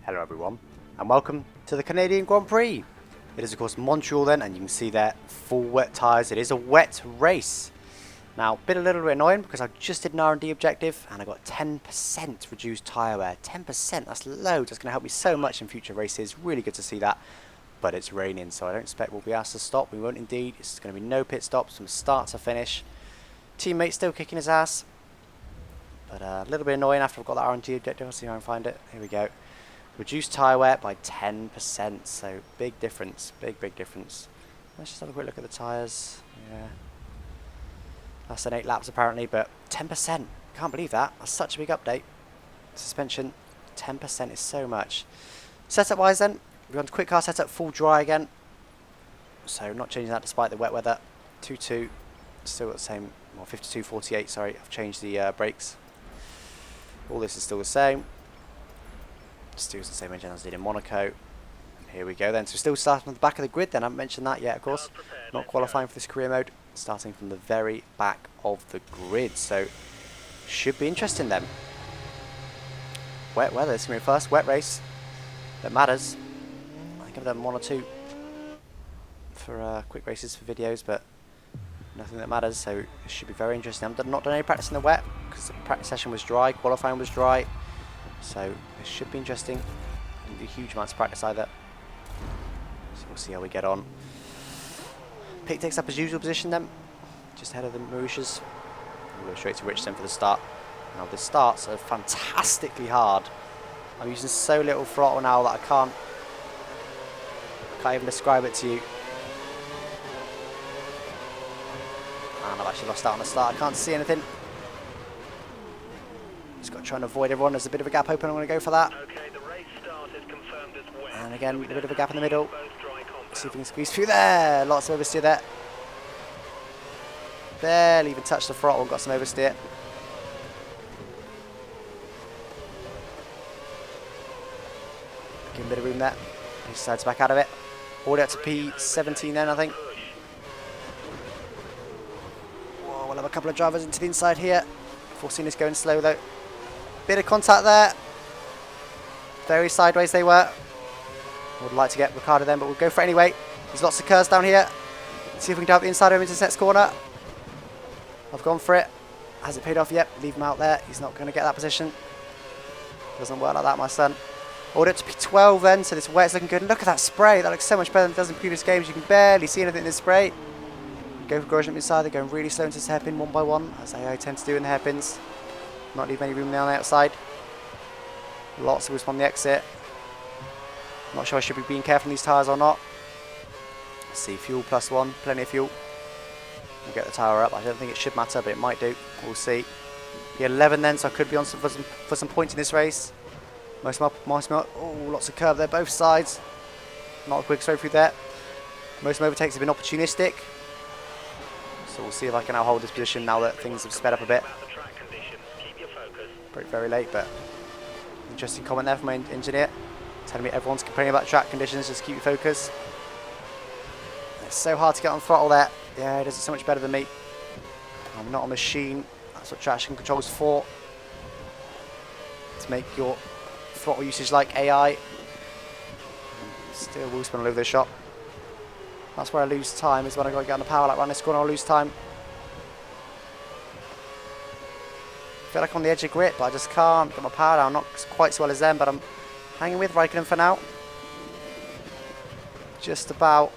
Hello everyone, and welcome to the Canadian Grand Prix. It is of course Montreal then, and you can see there full wet tyres. It is a wet race. Now, a little bit annoying because I just did an R&D objective and I got 10% reduced tyre wear. 10%, that's loads. That's going to help me so much in future races. Really good to see that. But it's raining, so I don't expect we'll be asked to stop. We won't indeed. It's going to be no pit stops from start to finish. Teammate still kicking his ass. But a little bit annoying after I've got that R&D objective. I'll see if I can find it. Here we go. Reduced tyre wear by 10%, so big difference, big difference. Let's just have a quick look at the tyres. Yeah, less than 8 laps apparently, but 10%. Can't believe that. That's such a big update. Suspension, 10% is so much. Setup wise then, we've gone to quick car setup, full dry again. So not changing that despite the wet weather. 2.2, still got the same, well 52.48, sorry, I've changed the brakes. All this is still the same. Still the same engine as I did in Monaco. Here we go then. So still starting on the back of the grid then. I haven't mentioned that yet, of course. Not qualifying for this career mode. Starting from the very back of the grid. So should be interesting then. Wet weather. This is going to be the first wet race that matters. I think I've done 1 or 2 for quick races for videos, but nothing that matters. So it should be very interesting. I've not done any practice in the wet because the practice session was dry. Qualifying was dry. So this should be interesting. Didn't do huge amounts of practice either. So we'll see how we get on. Pit takes up his usual position then, just ahead of the Mauritius. We'll go straight to Richardson for the start. Now the starts are fantastically hard. I'm using so little throttle now that I can't even describe it to you. And I've actually lost out on the start. I can't see anything. Just got to try and avoid everyone. There's a bit of a gap open. I'm going to go for that. Okay, the race start is confirmed as wet. And again, a bit of a gap in the middle. See if we can squeeze through there. Lots of oversteer there. Barely even touched the throttle. Got some oversteer. Give him a bit of room there. He decides back out of it. All the way up to P17 then, I think. Whoa, we'll have a couple of drivers into the inside here. Forcing this going slow though. Bit of contact there. Very sideways they were. Would like to get Ricardo then, but we'll go for it anyway. There's lots of curves down here. Let's see if we can drive the inside of him into the next corner. I've gone for it. Has it paid off yet? Leave him out there. He's not going to get that position. Doesn't work like that, my son. Order it to P12 then, so this wet's looking good. Look at that spray. That looks so much better than it does in previous games. You can barely see anything in this spray. Go for Grosjean inside. They're going really slow into this hairpin one by one, as I tend to do in the hairpins. Not leave any room there on the outside. Lots of wisp on the exit. Not sure I should be being careful on these tyres or not. Let's see, fuel +1, plenty of fuel. We'll get the tyre up. I don't think it should matter, but it might do. We'll see. P11 then, so I could be on for some points in this race. Most of my, oh, lots of curve there, both sides. Not a quick throw through there. Most of my overtakes have been opportunistic. So we'll see if I can now hold this position now that things have sped up a bit. Very late, but interesting comment there from my engineer. Telling me everyone's complaining about track conditions, just keep your focus. It's so hard to get on throttle there. Yeah, it does it so much better than me. I'm not a machine. That's what traction control is for. To make your throttle usage like AI. Still will spin all over the shop. That's where I lose time, is when I got to get on the power like around this corner, I'll lose time. I feel like I'm on the edge of grit, but I just can't get my power down. Not quite so well as them, but I'm hanging with Raikkonen for now. Just about.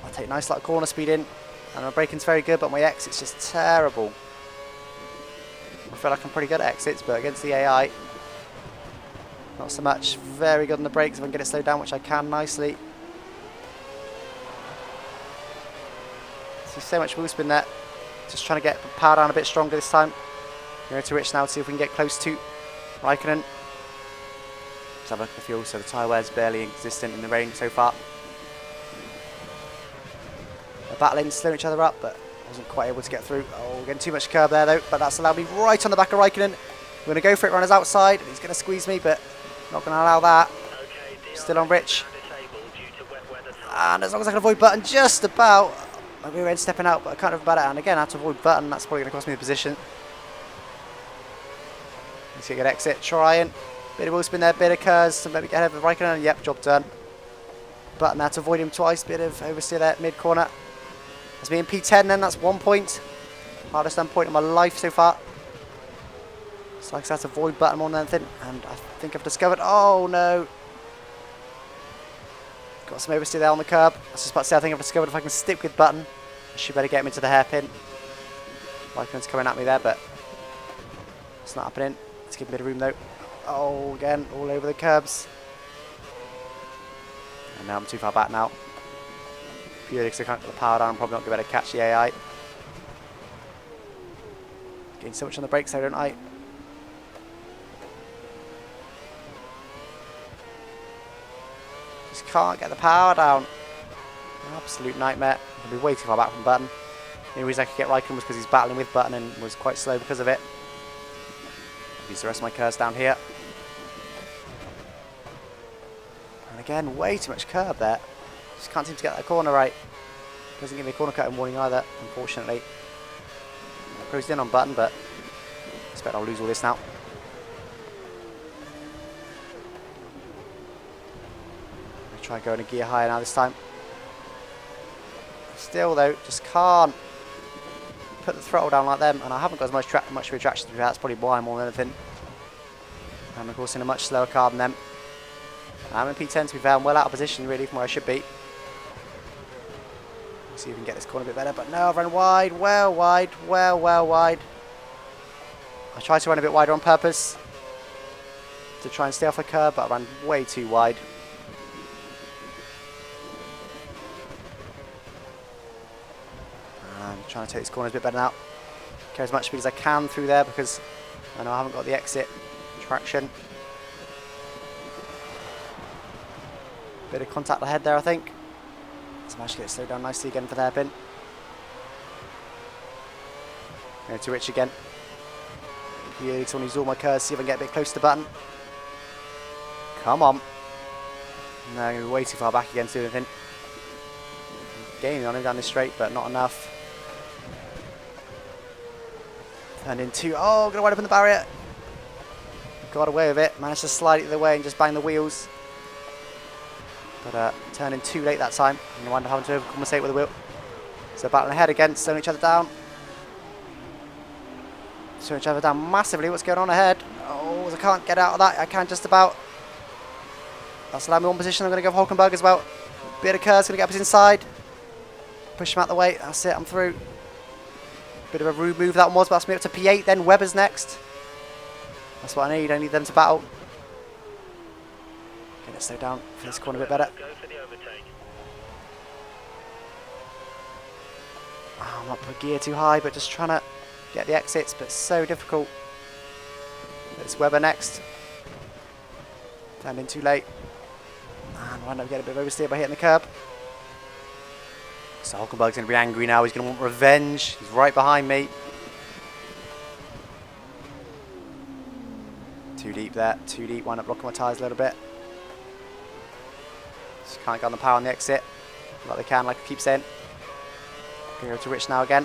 I take nice like corner speed in, and my braking's very good, but my exit's just terrible. I feel like I'm pretty good at exits, but against the AI, not so much. Very good on the brakes if I can get it slowed down, which I can nicely. See so much wheel spin there. Just trying to get the power down a bit stronger this time. Going to Rich now to see if we can get close to Raikkonen. Let's have a look at the fuel. So the tyre wear is barely existent in the rain so far. They're battling, slowing each other up, but wasn't quite able to get through. Oh, we're getting too much curb there though, but that's allowed me right on the back of Raikkonen. We're going to go for it, runners outside. He's going to squeeze me, but not going to allow that. Still on Rich. And as long as I can avoid Button just about. My rear end stepping out, but I can't have about it. And again, I have to avoid Button. That's probably going to cost me the position. Let's get a good exit. Trying. Bit of wheel spin there, bit of curves to maybe get ahead of Raikkonen. Yep, job done. Button there to avoid him twice. Bit of oversteer there, mid corner. That's me in P10 then, that's 1 point. Hardest done point of my life so far. So like I said, that's avoid button more than anything. And I think I've discovered, oh no. Got some oversteer there on the curb. I was just about to say, I think I've discovered if I can stick with button, I should better get him into the hairpin. Raikkonen's coming at me there, but it's not happening. Let's give him a bit of room though. Oh, again, all over the curbs. And now I'm too far back now. Purely because I can't get the power down, I'm probably not going to be able to catch the AI. Getting so much on the brakes there, don't I? Just can't get the power down. Absolute nightmare. I'll be way too far back from button. The only reason I could get Raikkonen was because he's battling with button and was quite slow because of it. Use the rest of my curves down here. And again, way too much curb there. Just can't seem to get that corner right. Doesn't give me a corner cutting warning either, unfortunately. I closed in on button, but I expect I'll lose all this now. I'll try going a gear higher now this time. Still though, just can't put the throttle down like them, and I haven't got as much retraction to do that. That's probably why more than anything. I'm of course in a much slower car than them. I'm in P10 to be fair, I'm well out of position really from where I should be. See if we can get this corner a bit better, but no, I've run wide, well wide. I tried to run a bit wider on purpose to try and stay off the curb, but I ran way too wide. I'm trying to take these corners a bit better now. Carry as much speed as I can through there because I know I haven't got the exit traction. Bit of contact ahead there, I think. So managed to get it slowed down nicely again for the hairpin. Go too rich again. Really to use all my curves, see if I can get a bit close to the button. Come on. No, I'm going to be way too far back again to do anything. Gaining on him down this straight, but not enough. Turned into, oh, going to wind up in the barrier. Got away with it, managed to slide it the way and just bang the wheels. But turned in too late that time, and I wound up having to overcompensate with the wheel. So battling ahead again, slowing each other down. Slowing each other down massively. What's going on ahead? Oh, I can't get out of that. I can just about. That's allowed me one position. I'm going to go for Hulkenberg as well. Bit of curves, going to get up his inside. Push him out the way. That's it, I'm through. Bit of a rude move that one was, but that's me up to P8 then. Webber's next. That's what I need. I need them to battle. Get it slowed down for this corner a bit better. Oh, I'm not put gear too high, but just trying to get the exits, but it's so difficult. It's Webber next. Turned in too late. And wound up getting a bit of oversteer by hitting the curb. So Hulkenberg's going to be angry now. He's going to want revenge. He's right behind me. Too deep there. Too deep. Wind up blocking my tyres a little bit. Just can't get on the power on the exit. Like they can, like I keep saying. Go to Rich now again.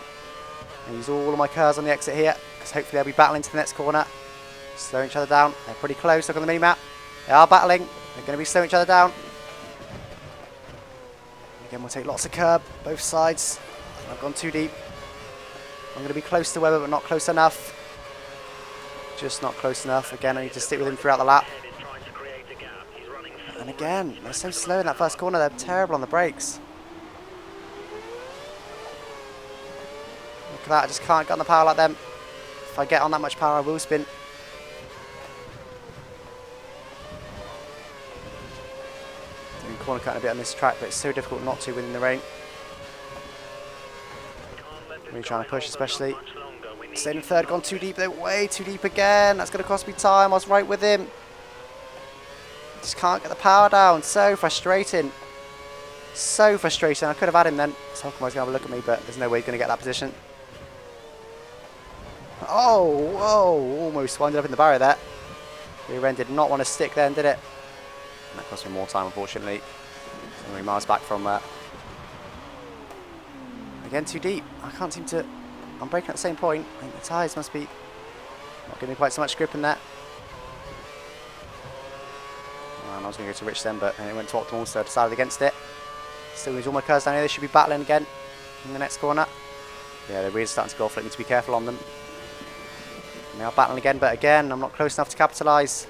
And use all of my curves on the exit here. Because hopefully they'll be battling to the next corner. Slowing each other down. They're pretty close. Look on the mini-map. They are battling. They're going to be slowing each other down. Again, we'll take lots of curb, both sides. I've gone too deep. I'm going to be close to Webber, but not close enough. Just not close enough. Again, I need to stick with him throughout the lap. And again, they're so slow in that first corner. They're terrible on the brakes. Look at that. I just can't get on the power like them. If I get on that much power, I will spin. Corner cutting a bit on this track, but it's so difficult not to within the rain. Really trying to push, especially. Stayed in third, gone too deep though, way too deep again. That's going to cost me time. I was right with him. Just can't get the power down. So frustrating. So frustrating. I could have had him then. So Hulkenberg's going to have a look at me, but there's no way he's going to get that position. Oh, whoa. Almost winded up in the barrier there. The rear end did not want to stick then, did it? And that cost me more time, unfortunately. So 3 miles back from again, too deep. I can't seem to. I'm braking at the same point. I think the tyres must be not giving me quite so much grip in that. And I was going to go to Rich then, but then it went to optimal, so I decided against it. Still use all my cars down here. They should be battling again in the next corner. Yeah, they're really starting to go off. I need to be careful on them. And they are battling again, but again, I'm not close enough to capitalise.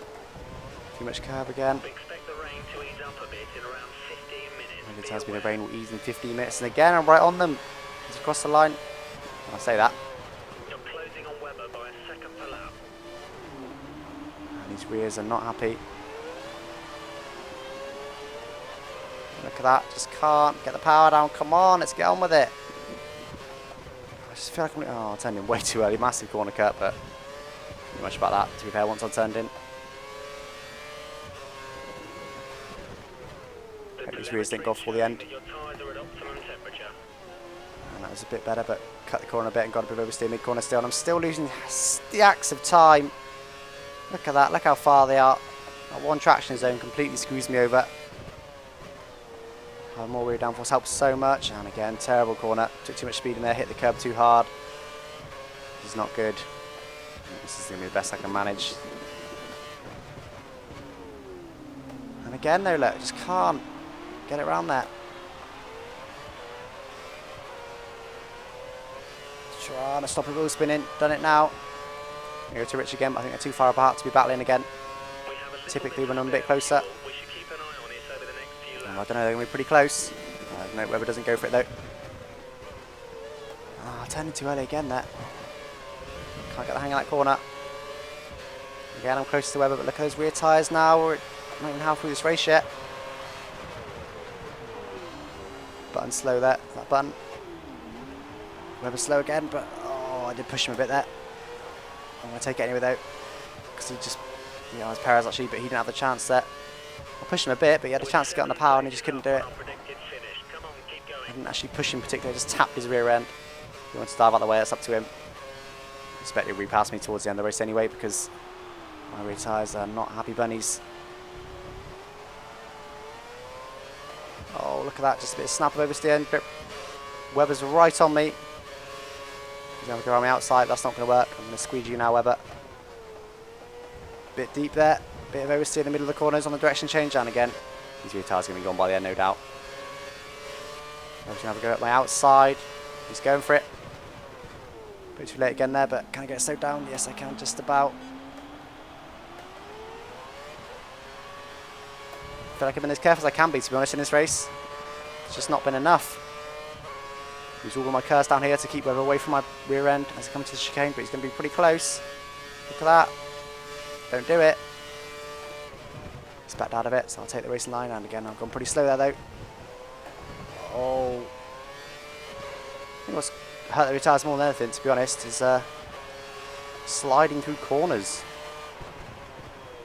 Too much curve again. We expect the rain to ease up a bit in around 15 minutes. Maybe it tells me the rain will ease in 15 minutes. And again, I'm right on them. He's across the line. I'll say that. You're closing on Webber by a second per lap. And these rears are not happy. Look at that. Just can't get the power down. Come on, let's get on with it. I just feel like I turned in way too early. Massive corner cut, but not much about that, to be fair, once I turned in. Hope these rears didn't go off for the end. Your tyres are at optimum temperature. And that was a bit better, but cut the corner a bit and got a bit of oversteer mid-corner still. And I'm still losing stacks of time. Look at that. Look how far they are. That one traction zone completely squeezed me over. More rear downforce helps so much. And again, terrible corner. Took too much speed in there. Hit the curb too hard. This is not good. This is going to be the best I can manage. And again, though, look. Just can't get it around there. Trying to stop a wheel spinning. Done it now. Go to Rich again, but I think they're too far apart to be battling again. Typically when I'm a bit closer. We should keep an eye on it over the next few laps. I don't know, they're going to be pretty close. No, Webber doesn't go for it though. Turning too early again there. Can't get the hang of that corner. Again, I'm close to Webber, but look at those rear tyres now. We're not even halfway through this race yet. Button slow there, that button. Webber slow again, but I did push him a bit there. I'm going to take it anyway though, because he just, it was Perez actually, but he didn't have the chance there. I pushed him a bit, but he had a chance to get on the power and he just couldn't do it. I didn't actually push him particularly, I just tapped his rear end. If he wants to dive out the way, that's up to him. I expect he'll repass me towards the end of the race anyway, because my rear tyres are not happy bunnies. Oh, look at that, just a bit of snap of oversteer. Webber's right on me. He's going to go around the outside, that's not going to work. I'm going to squeeze you now, Webber. Bit deep there, bit of oversteer in the middle of the corners on the direction change, and again, these rear tyres are going to be gone by the end, no doubt. I'm just going to have a go at my outside. He's going for it. Bit too late again there, but can I get it slowed down? Yes, I can, just about. I feel like I've been as careful as I can be, to be honest, in this race. It's just not been enough. Use all of my curves down here to keep Webber away from my rear end as I come to the chicane, but he's going to be pretty close. Look at that. Don't do it. He's backed out of it, so I'll take the racing line, and again, I've gone pretty slow there though. Oh. I think what's hurt the rear tyres more than anything, to be honest, is sliding through corners.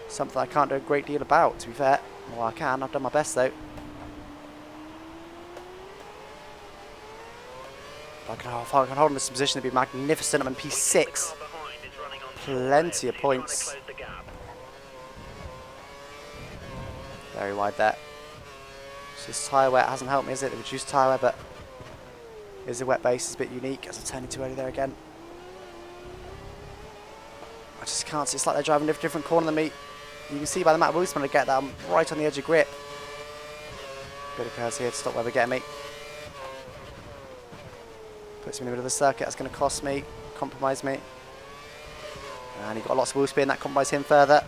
Something I can't do a great deal about, to be fair. Well, I can, I've done my best though. If I can hold in this position, it'd be magnificent. I'm in P6. Plenty of points. Very wide there. So this tyre wear hasn't helped me, is it? The reduced tyre wear, but is the wet base is a bit unique as I'm turning too early there again. I just can't see. It's like they're driving a different corner than me. You can see by the amount of wheel spin I get that I'm right on the edge of grip. Bit of curves here to stop Webber getting me. Puts me in the middle of the circuit. That's going to cost me, compromise me. And he got lots of wheel spin. That compromised him further.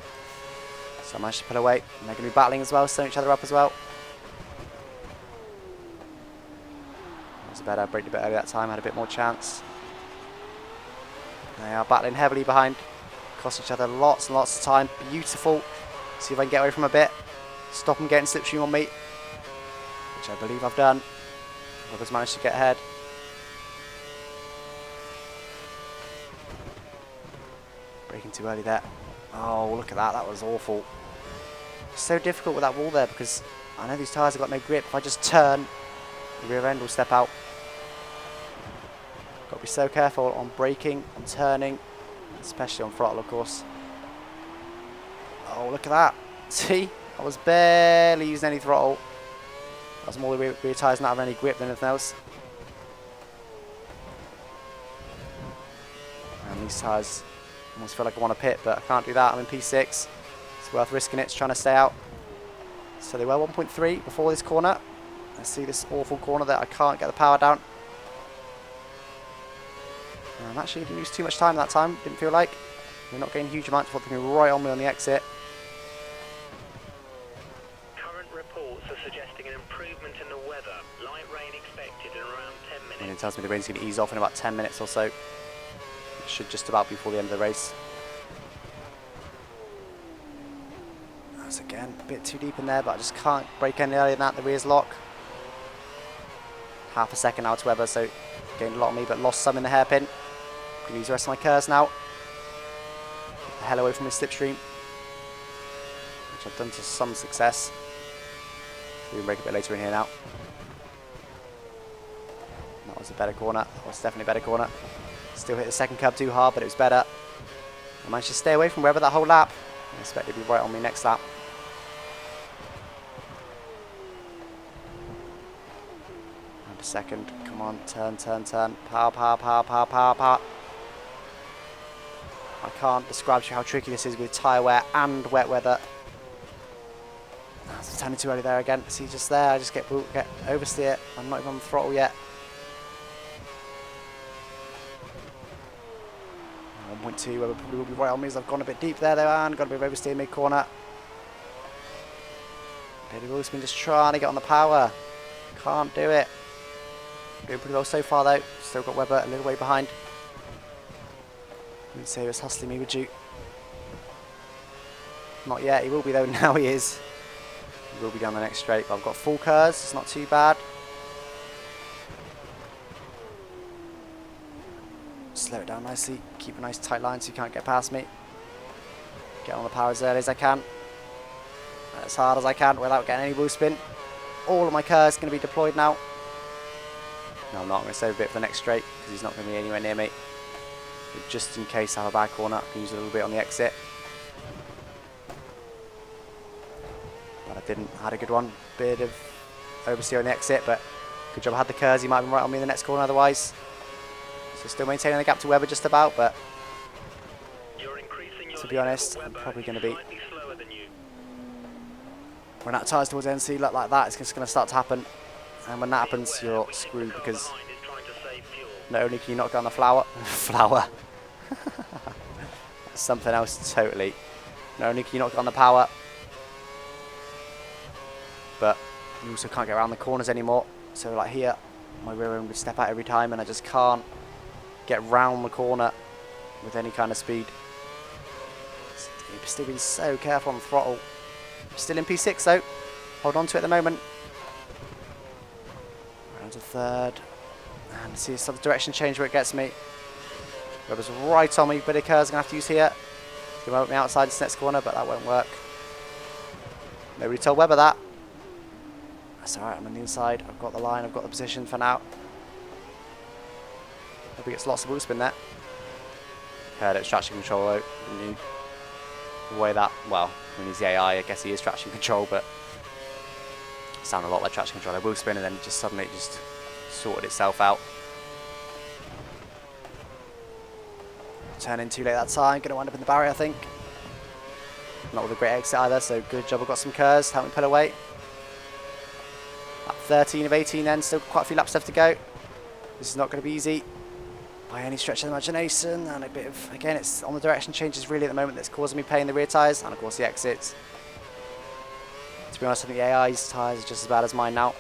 So I managed to pull away. And they're going to be battling as well, slowing each other up as well. That was better. I braked a bit earlier that time. Had a bit more chance. They are battling heavily behind. Cost each other lots and lots of time. Beautiful. See if I can get away from a bit. Stop them getting slipstream on me. Which I believe I've done. Webber's managed to get ahead. Braking too early there. Oh, look at that. That was awful. So difficult with that wall there because I know these tyres have got no grip. If I just turn, the rear end will step out. Got to be so careful on braking, on turning, especially on throttle, of course. Oh, look at that. See? I was barely using any throttle. That was more the rear tyres not having any grip than anything else. And these tyres almost feel like I want to pit, but I can't do that. I'm in P6. It's worth risking it. It's trying to stay out. So they were 1.3 before this corner. Let's see this awful corner that I can't get the power down. Actually didn't use too much time that time, didn't feel like. We're not getting huge amounts of what they're going right on me on the exit. Current reports are suggesting an improvement in the weather. Light rain expected in around 10 minutes. And it tells me the rain's going to ease off in about 10 minutes or so. It should just about be before the end of the race. That's again a bit too deep in there, but I just can't brake any earlier than that. The rear's lock. Half a second now to Webber, so gained a lot on me, but lost some in the hairpin. Gonna use the rest of my curves now. Get the hell away from his slipstream, which I've done to some success. So we can brake a bit later in here now. That was a better corner. That was definitely a better corner. Still hit the second curb too hard, but it was better. I managed to stay away from Webber that whole lap. I expect he'd be right on me next lap. And a second. Come on, turn, turn, turn. Power, power, power, power, power, power. I can't describe to you how tricky this is with tyre wear and wet weather. That's turning too early there again. See, just there, I just get oversteer. I'm not even on the throttle yet. 1.2, Webber probably will be right on me as I've gone a bit deep there though, and got a bit of oversteer mid-corner. Billy Wilson just trying to get on the power. Can't do it. Doing pretty well so far though. Still got Webber a little way behind. You'd say he was hustling me, would you? Not yet, he will be though, now he is. He will be down the next straight, but I've got full curves, it's not too bad. Slow it down nicely, keep a nice tight line so you can't get past me. Get on the power as early as I can. As hard as I can without getting any wheel spin. All of my curves are going to be deployed now. No, I'm not. I'm going to save a bit for the next straight because he's not going to be anywhere near me. But just in case I have a bad corner, I can use a little bit on the exit. But I didn't. I had a good one. Bit of oversteer on the exit, but good job I had the curves. He might have been right on me in the next corner otherwise. So still maintaining the gap to Webber just about, but to be honest, I'm probably going to be when that tyres towards the end, see look like that, it's just going to start to happen. And when that happens, you're screwed because not only can you not get on the flower, that's something else totally. Not only can you not get on the power, but you also can't get around the corners anymore. So like here, my rear end would step out every time, and I just can't get round the corner with any kind of speed. Still being so careful on the throttle. Still in P6 though. Hold on to it at the moment. Round to third. And see some direction change where it gets me. Webber's right on me, but it occurs. I'm going to have to use here. He's going to open me outside this next corner, but that won't work. Nobody told Webber that. That's alright, I'm on the inside. I've got the line, I've got the position for now. Hope he gets lots of wheel spin there. Heard it's traction control though. The way that, well, when he's the AI, I guess he is traction control, but it sounded a lot like traction control. I wheel spin and then just suddenly it just sorted itself out. Turning too late that time, going to wind up in the barrier I think. Not with a great exit either, so good job I've got some curves, help me pull away. Lap 13 of 18 then, still quite a few laps left to go. This is not going to be easy by any stretch of the imagination, and a bit of, again, it's on the direction changes really at the moment that's causing me pain in the rear tyres, and of course the exits. To be honest, I think the AI's tyres are just as bad as mine now,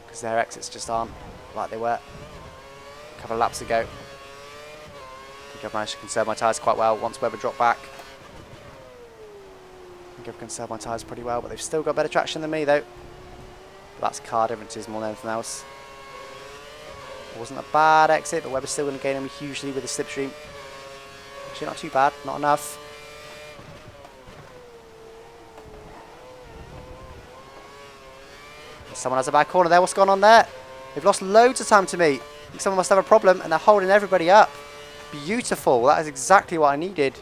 because their exits just aren't like they were a couple of laps ago. I think I've managed to conserve my tyres quite well once Webber dropped back. I think I've conserved my tyres pretty well, but they've still got better traction than me though. But that's car differences more than anything else. It wasn't a bad exit, but Webber's still going to gain him hugely with the slipstream. Actually not too bad, not enough. Someone has a bad corner there, what's going on there? They've lost loads of time to me. I think someone must have a problem and they're holding everybody up. Beautiful, that is exactly what I needed.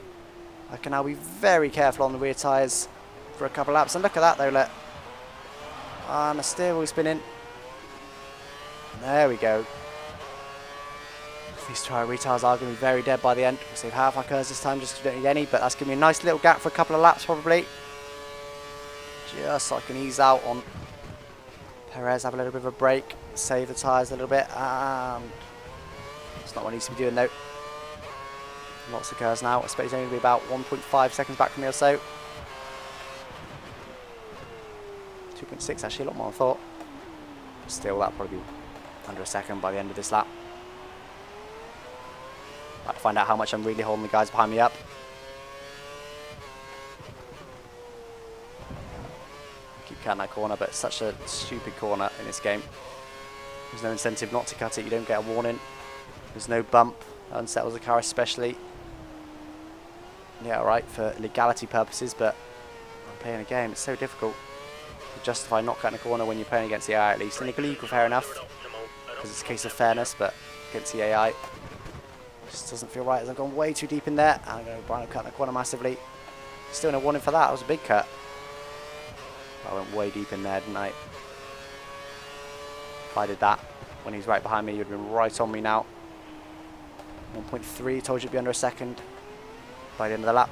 I can now be very careful on the rear tyres for a couple of laps. And look at that though, look. And the steer wheel spinning. There we go. These tyre retires are going to be very dead by the end. We'll save half our curves this time just because we don't need any, but that's going to be a nice little gap for a couple of laps probably. just so I can ease out on Perez, have a little bit of a break, save the tyres a little bit, and it's not what he needs to be doing though. Lots of cars now. I expect he's only going to be about 1.5 seconds back from me or so. 2.6 actually, a lot more than I thought. Still, that'll probably be under a second by the end of this lap. About to find out how much I'm really holding the guys behind me up. I keep cutting that corner, but it's such a stupid corner in this game. There's no incentive not to cut it. You don't get a warning. There's no bump. That unsettles the car especially. Yeah, alright, for legality purposes, but I'm playing a game. It's so difficult to justify not cutting a corner when you're playing against the AI at least. In a league, fair enough, because it's a case of fairness, but against the AI, it just doesn't feel right as I've gone way too deep in there. And I'm going to wind up cutting the corner massively. Still no warning for that. That was a big cut. I went way deep in there, didn't I? If I did that when he's right behind me, you'd have been right on me now. 1.3, told you it'd be under a second by the end of the lap.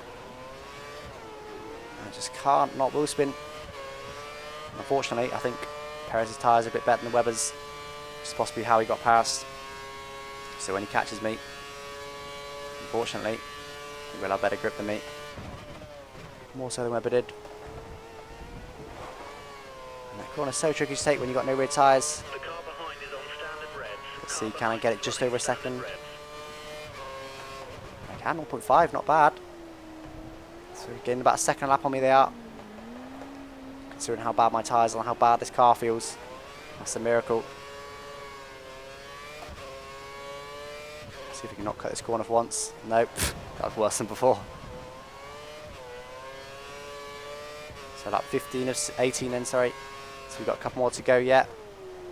I just can't not wheel spin. Unfortunately, I think Perez's tyres are a bit better than Webber's, which is possibly how he got past. So when he catches me, unfortunately, he will have better grip than me. More so than Webber did. And that corner's so tricky to take when you've got no rear tyres. The car behind is on standard revs. Let's see, can I get it just over a second? I can, 1.5, not bad. So we're getting about a second lap on me they are. Considering how bad my tyres are and how bad this car feels. That's a miracle. See if we can not cut this corner for once. Nope, that was worse than before. So lap 15 of 18 then, sorry. So we've got a couple more to go yet.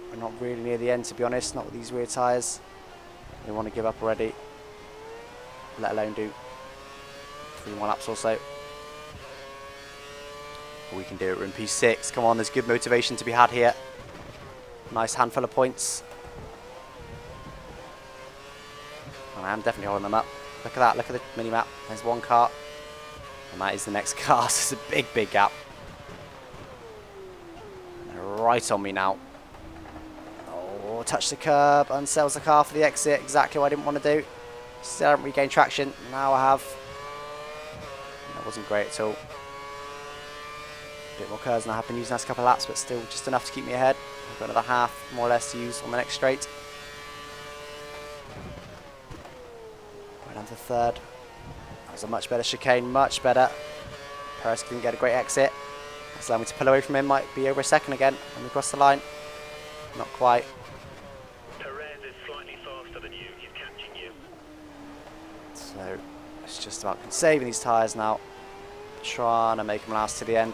We're not really near the end, to be honest, not with these rear tyres. They want to give up already, let alone do 3 more laps or so. We can do it. We're in P6. Come on, there's good motivation to be had here. Nice handful of points. And I am definitely holding them up. Look at that, look at the mini-map. There's one car. And that is the next car, so it's a big, big gap. And they're right on me now. Oh, touch the curb, unsettles the car for the exit. Exactly what I didn't want to do. Still haven't regained traction. Now I have. That wasn't great at all. A bit more curves than I have been using the last couple of laps, but still just enough to keep me ahead. I've got another half, more or less, to use on the next straight. Right down to third. That was a much better chicane, much better. Perez couldn't get a great exit. That's allowed me to pull away from him. Might be over a second again when we cross the line. Not quite. Perez is slightly faster than you. He's catching you. So it's just about saving these tyres now. Trying to make them last to the end.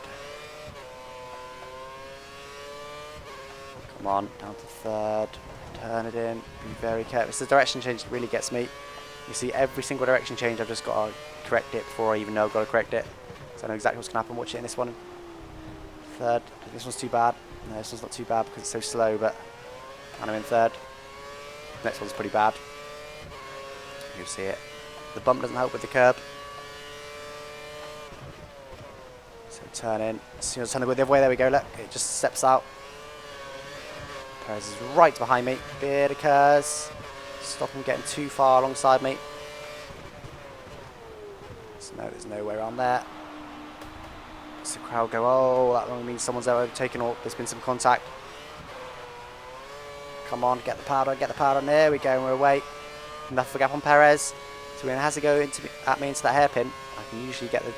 Come on, down to third. Turn it in. Be very careful. It's the direction change that really gets me. You see every single direction change, I've just got to correct it before I even know I've got to correct it. So I know exactly what's going to happen. Watch it in this one. Third. This one's too bad. No, this one's not too bad because it's so slow, but and I'm in third. Next one's pretty bad. You'll see it. The bump doesn't help with the curb. So turn in. As soon as I turn the wheel the other way, there we go, look. It just steps out. Perez is right behind me. Bit of curves. Stop him getting too far alongside me. So no, there's no way around there. So the crowd go, oh, that only means someone's overtaken or there's been some contact. Come on, get the powder, get the powder. There we go, and we're away. Enough of a gap on Perez. So when it has to go at me into that hairpin, I can usually get the,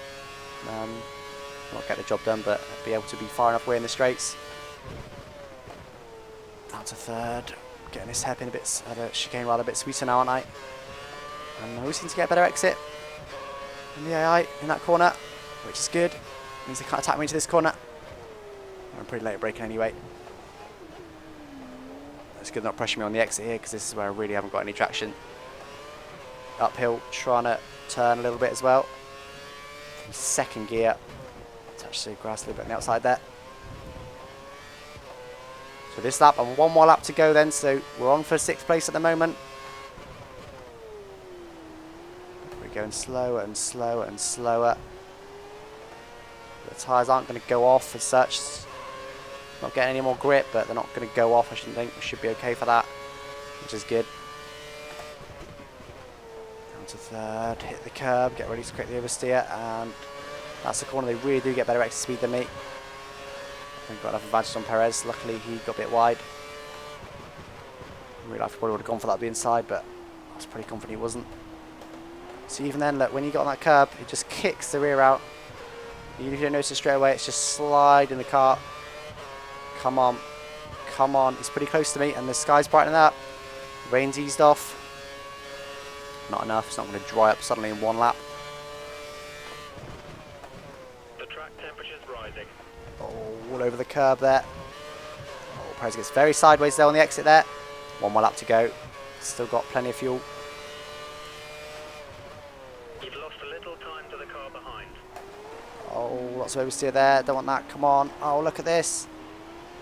not get the job done, but be able to be far enough away in the straights. Down to third. Getting this hairpin a bit, the chicane rather a bit sweeter now, aren't I? And we seem to get a better exit in the AI in that corner, which is good. Means they can't attack me into this corner. I'm pretty late at braking anyway. It's good not pressuring me on the exit here because this is where I really haven't got any traction. Uphill, trying to turn a little bit as well. From second gear, touch the grass a little bit on the outside there. So this lap, and one more lap to go then, so we're on for 6th place at the moment. We're going slower and slower and slower. The tyres aren't going to go off as such. Not getting any more grip, but they're not going to go off, I shouldn't think. We should be okay for that, which is good. Down to third, hit the curb, get ready to create the oversteer, and that's the corner. They really do get better exit speed than me. I've got enough advantage on Perez. Luckily, he got a bit wide. In real life, I probably would have gone for that being side, but I was pretty confident he wasn't. So even then, look, when you got on that curb, it just kicks the rear out. Even if you don't notice it straight away, it's just sliding the car. Come on. Come on. It's pretty close to me, and the sky's brightening up. Rain's eased off. Not enough. It's not going to dry up suddenly in one lap. The track temperature's rising. Oh, all over the curb there. Oh, Perez gets very sideways there on the exit there. One more lap to go. Still got plenty of fuel. You've lost a little time to the car behind. Oh, lots of oversteer there. Don't want that. Come on. Oh, look at this.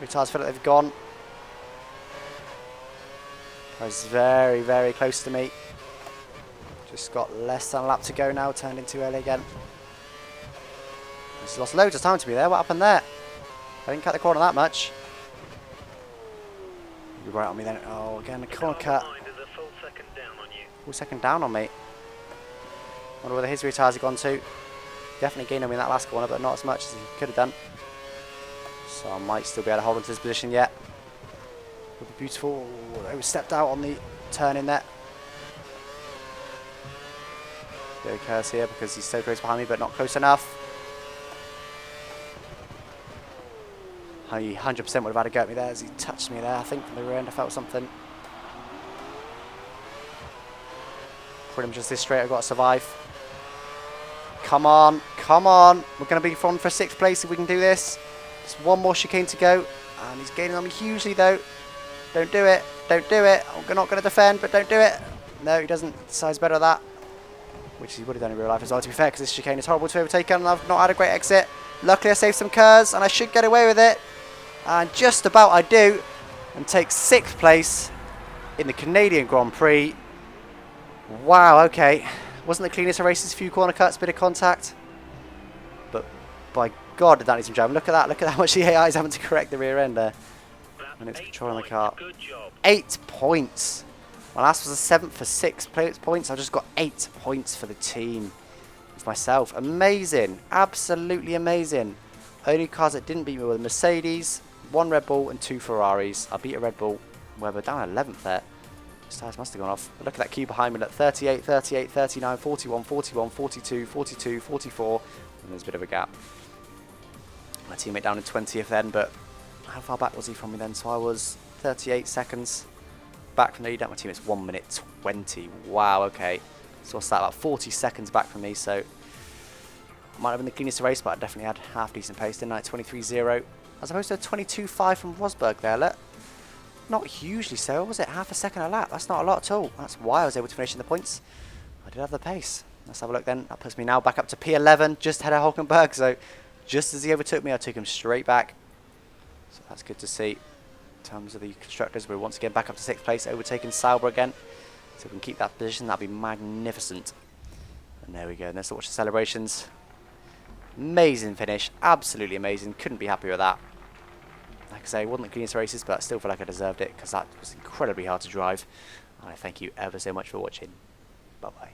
Retards feel like they've gone. Perez is very, very close to me. Just got less than a lap to go now. Turned in too early again. He's lost loads of time to me there. What happened there? I didn't cut the corner that much. You're right on me then. Oh, again, the corner cut. Is a full second down on you. Full second down on me. Wonder whether his retards have gone to. Definitely gained on me in that last corner, but not as much as he could have done. So I might still be able to hold on to this position yet. Would be beautiful. Oh, stepped out on the turn in there. Bit of curse here because he's so close behind me, but not close enough. He 100% would have had a go at me there as he touched me there. I think from the rear end I felt something. Pretty much just this straight I've got to survive. Come on, come on. We're going to be on for 6th place if we can do this. Just one more chicane to go. And he's gaining on me hugely though. Don't do it. Don't do it. I'm not going to defend, but don't do it. No, he doesn't. Decides better at that. Which he would have done in real life as well, to be fair, because this chicane is horrible to overtake and I've not had a great exit. Luckily I saved some curves and I should get away with it. And just about I do. And take 6th place in the Canadian Grand Prix. Wow, okay. Wasn't the cleanest of races, few corner cuts, bit of contact. But by God, did that need some driving. Look at that. Look at how much the AI is having to correct the rear end there. And it's controlling the car. Good job. 8 points. My last was a 7th for 6 points. I just got 8 points for the team. With myself. Amazing. Absolutely amazing. Only cars that didn't beat me were the Mercedes, 1 Red Bull and 2 Ferraris. I beat a Red Bull. Well, we're down 11th there. His tyres must have gone off. But look at that queue behind me. Look, 38, 38, 39, 41, 41, 42, 42, 44. And there's a bit of a gap. My teammate down in 20th then, but how far back was he from me then? So I was 38 seconds back from the lead. My teammate's 1 minute 20. Wow, okay. So what's that, about 40 seconds back from me, so might have been the cleanest race, but I definitely had half decent pace, didn't I? 23.0. As opposed to a 22.5 from Rosberg there, look. Not hugely so, was it? Half a second a lap. That's not a lot at all. That's why I was able to finish in the points. I did have the pace. Let's have a look then. That puts me now back up to P11, just ahead of Hulkenberg. So just as he overtook me, I took him straight back. So that's good to see. In terms of the constructors, we're once again back up to 6th place, overtaking Sauber again. So if we can keep that position, that'd be magnificent. And there we go. And let's watch the celebrations. Amazing finish. Absolutely amazing. Couldn't be happy with that. Like I say, it wasn't the cleanest races, but I still feel like I deserved it because that was incredibly hard to drive. And I thank you ever so much for watching. Bye-bye.